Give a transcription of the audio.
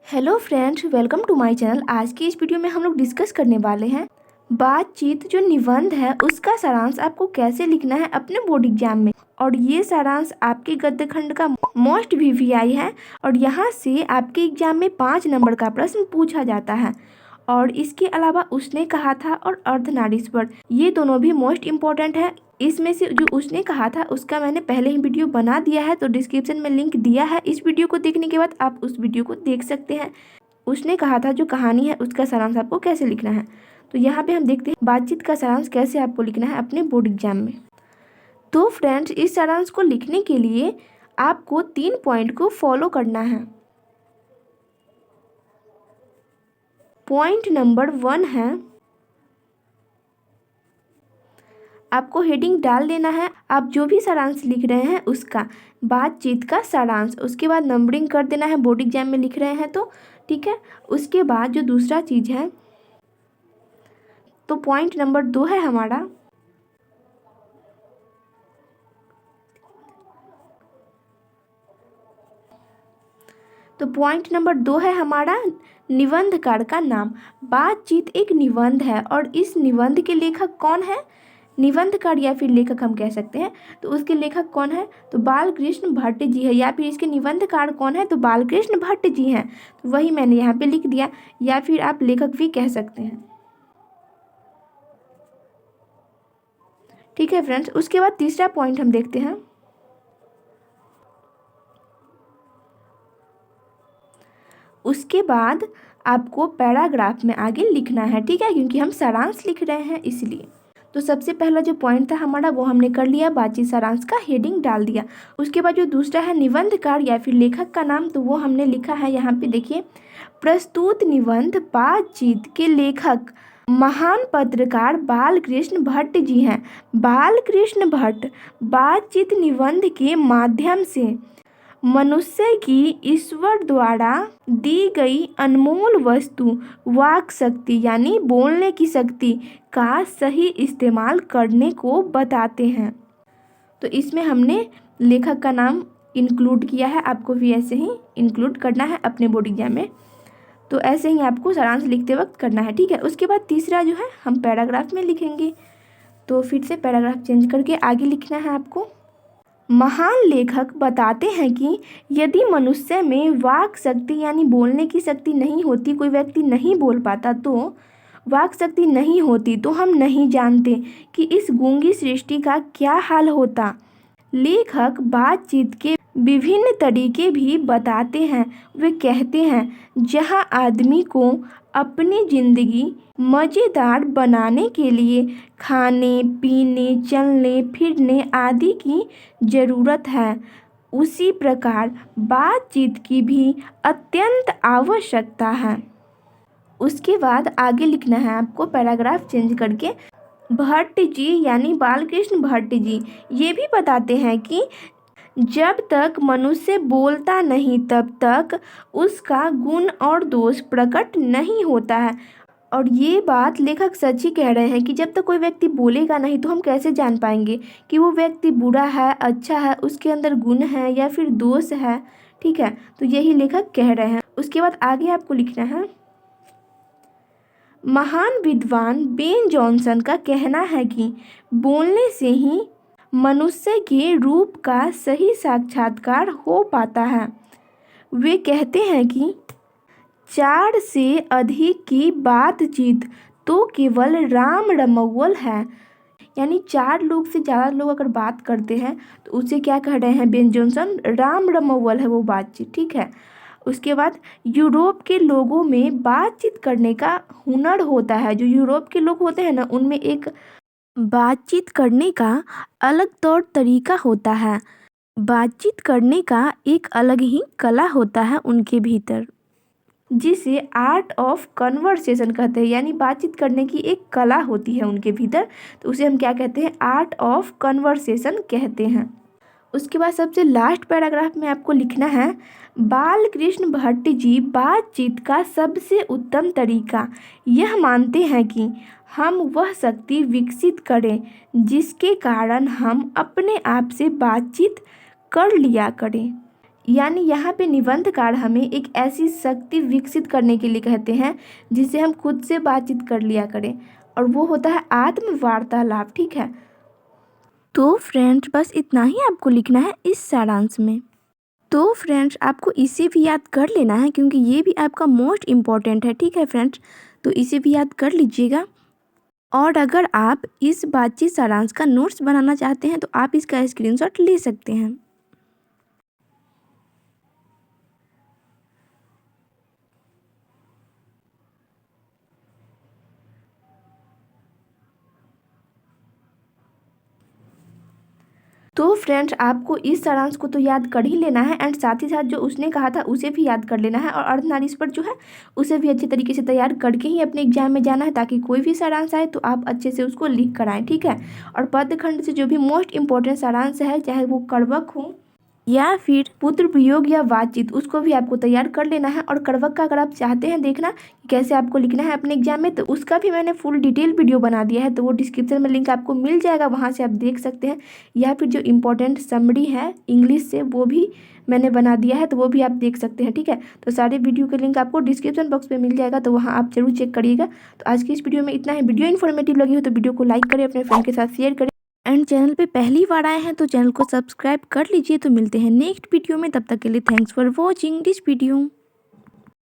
Hello friends, welcome to my channel. आज की इस वीडियो में हम लोग डिस्कस करने वाले हैं बातचीत जो निबंध है उसका सारांश आपको कैसे लिखना है अपने बोर्ड एग्जाम में। और ये सारांश आपके गद्य खंड का मोस्ट वीवीआई है और यहाँ से आपके एग्जाम में 5 नंबर का प्रश्न पूछा जाता है। और इसके अलावा उसने कहा था और अर्धनारीश्वर, ये दोनों भी मोस्ट इम्पॉर्टेंट है। इसमें से जो उसने कहा था उसका मैंने पहले ही वीडियो बना दिया है, तो डिस्क्रिप्शन में लिंक दिया है। इस वीडियो को देखने के बाद आप उस वीडियो को देख सकते हैं। उसने कहा था जो कहानी है उसका सारांश आपको कैसे लिखना है। तो यहाँ पे हम देखते हैं बातचीत का सारांश कैसे आपको लिखना है अपने बोर्ड एग्जाम में। तो फ्रेंड्स, इस सारांश को लिखने के लिए आपको 3 पॉइंट को फॉलो करना है। पॉइंट नंबर 1 है, आपको हेडिंग डाल देना है। आप जो भी सारांश लिख रहे हैं उसका बातचीत का सारांश, उसके बाद नंबरिंग कर देना है बोर्ड एग्जाम में लिख रहे हैं तो ठीक है। उसके बाद जो दूसरा चीज़ है, तो पॉइंट नंबर 2 है हमारा, तो पॉइंट नंबर 2 है हमारा निबंधकार का नाम। बातचीत एक निबंध है और इस निबंध के लेखक कौन है? निबंधकार या फिर लेखक हम कह सकते हैं। तो उसके लेखक कौन है? तो बालकृष्ण भट्ट जी है। या फिर इसके निबंधकार कौन है? तो बालकृष्ण भट्ट जी हैं। तो वही मैंने यहाँ पे लिख दिया, या फिर आप लेखक भी कह सकते हैं। ठीक है फ्रेंड्स, उसके बाद तीसरा पॉइंट हम देखते हैं। उसके बाद आपको पैराग्राफ में आगे लिखना है, ठीक है, क्योंकि हम सारांश लिख रहे हैं इसलिए। तो सबसे पहला जो पॉइंट था हमारा वो हमने कर लिया, बातचीत सारांश का हेडिंग डाल दिया। उसके बाद जो दूसरा है निबंधकार या फिर लेखक का नाम, तो वो हमने लिखा है यहाँ पे देखिए, प्रस्तुत निबंध बातचीत के लेखक महान पत्रकार बालकृष्ण भट्ट जी हैं। बालकृष्ण भट्ट बातचीत निबंध के माध्यम से मनुष्य की ईश्वर द्वारा दी गई अनमोल वस्तु वाक शक्ति यानी बोलने की शक्ति का सही इस्तेमाल करने को बताते हैं। तो इसमें हमने लेखक का नाम इंक्लूड किया है, आपको भी ऐसे ही इंक्लूड करना है अपने बोर्ड एग्जाम में। तो ऐसे ही आपको सारांश लिखते वक्त करना है, ठीक है। उसके बाद तीसरा जो है हम पैराग्राफ में लिखेंगे। तो फिर से पैराग्राफ चेंज करके आगे लिखना है आपको। महान लेखक बताते हैं कि यदि मनुष्य में वाक शक्ति यानी बोलने की शक्ति नहीं होती, कोई व्यक्ति नहीं बोल पाता, तो वाक शक्ति नहीं होती तो हम नहीं जानते कि इस गूंगी सृष्टि का क्या हाल होता। लेखक बातचीत के विभिन्न तरीके भी बताते हैं। वे कहते हैं जहां आदमी को अपनी जिंदगी मज़ेदार बनाने के लिए खाने पीने चलने फिरने आदि की ज़रूरत है, उसी प्रकार बातचीत की भी अत्यंत आवश्यकता है। उसके बाद आगे लिखना है आपको पैराग्राफ चेंज करके। भट्ट जी यानी बालकृष्ण भट्ट जी ये भी बताते हैं कि जब तक मनुष्य बोलता नहीं तब तक उसका गुण और दोष प्रकट नहीं होता है। और ये बात लेखक सच ही कह रहे हैं कि जब तक कोई व्यक्ति बोलेगा नहीं तो हम कैसे जान पाएंगे कि वो व्यक्ति बुरा है, अच्छा है, उसके अंदर गुण है या फिर दोष है, ठीक है। तो यही लेखक कह रहे हैं। उसके बाद आगे आपको लिखना है, महान विद्वान बेन जॉनसन का कहना है कि बोलने से ही मनुष्य के रूप का सही साक्षात्कार हो पाता है। वे कहते हैं कि 4 से अधिक की बातचीत तो केवल राम रमौल है। यानी 4 लोग से ज़्यादा लोग अगर बात करते हैं तो उसे क्या कह रहे हैं बेन जॉनसन? राम रमौल है वो बातचीत, ठीक है। उसके बाद यूरोप के लोगों में बातचीत करने का हुनर होता है। जो यूरोप के लोग होते हैं ना, उनमें एक बातचीत करने का अलग तौर तरीका होता है। बातचीत करने का एक अलग ही कला होता है उनके भीतर, जिसे आर्ट ऑफ कन्वर्सेशन कहते हैं। यानी बातचीत करने की एक कला होती है उनके भीतर, तो उसे हम क्या कहते हैं? आर्ट ऑफ कन्वर्सेशन कहते हैं। उसके बाद सबसे लास्ट पैराग्राफ में आपको लिखना है, बालकृष्ण भट्ट जी बातचीत का सबसे उत्तम तरीका यह मानते हैं कि हम वह शक्ति विकसित करें जिसके कारण हम अपने आप से बातचीत कर लिया करें। यानी यहाँ पे निबंधकार हमें एक ऐसी शक्ति विकसित करने के लिए कहते हैं जिससे हम खुद से बातचीत कर लिया करें, और वो होता है आत्म वार्तालाप। ठीक है, तो फ्रेंड्स बस इतना ही आपको लिखना है इस सारांश में। तो फ्रेंड्स आपको इसे भी याद कर लेना है क्योंकि ये भी आपका मोस्ट इम्पॉर्टेंट है। ठीक है फ्रेंड्स, तो इसे भी याद कर लीजिएगा। और अगर आप इस बातचीत सारांश का नोट्स बनाना चाहते हैं तो आप इसका स्क्रीनशॉट ले सकते हैं। तो फ्रेंड्स आपको इस सारांश को तो याद कर ही लेना है, एंड साथ ही साथ जो उसने कहा था उसे भी याद कर लेना है, और अर्धनारीश्वर जो है उसे भी अच्छे तरीके से तैयार करके ही अपने एग्जाम में जाना है, ताकि कोई भी सारांश आए तो आप अच्छे से उसको लिख कर आएँ। ठीक है, और पद्यखंड से जो भी मोस्ट इंपॉर्टेंट सारांश है, चाहे वो कड़वक हो या फिर पुत्र वियोग या बातचीत, उसको भी आपको तैयार कर लेना है। और कड़वक का अगर आप चाहते हैं देखना कि कैसे आपको लिखना है अपने एग्जाम में, तो उसका भी मैंने फुल डिटेल वीडियो बना दिया है, तो वो डिस्क्रिप्शन में लिंक आपको मिल जाएगा, वहाँ से आप देख सकते हैं। या फिर जो इम्पोर्टेंट समरी है इंग्लिश से, वो भी मैंने बना दिया है, तो वो भी आप देख सकते हैं। ठीक है, तो सारे वीडियो के लिंक आपको डिस्क्रिप्शन बॉक्स में मिल जाएगा, तो वहाँ आप जरूर चेक करिएगा। तो आज की इस वीडियो में इतना ही। वीडियो इन्फॉर्मेटिव लगी हो तो वीडियो को लाइक करें, अपने फ्रेंड के साथ शेयर करें, एंड चैनल पे पहली बार आए हैं तो चैनल को सब्सक्राइब कर लीजिए। तो मिलते हैं नेक्स्ट वीडियो में, तब तक के लिए thanks for watching this video.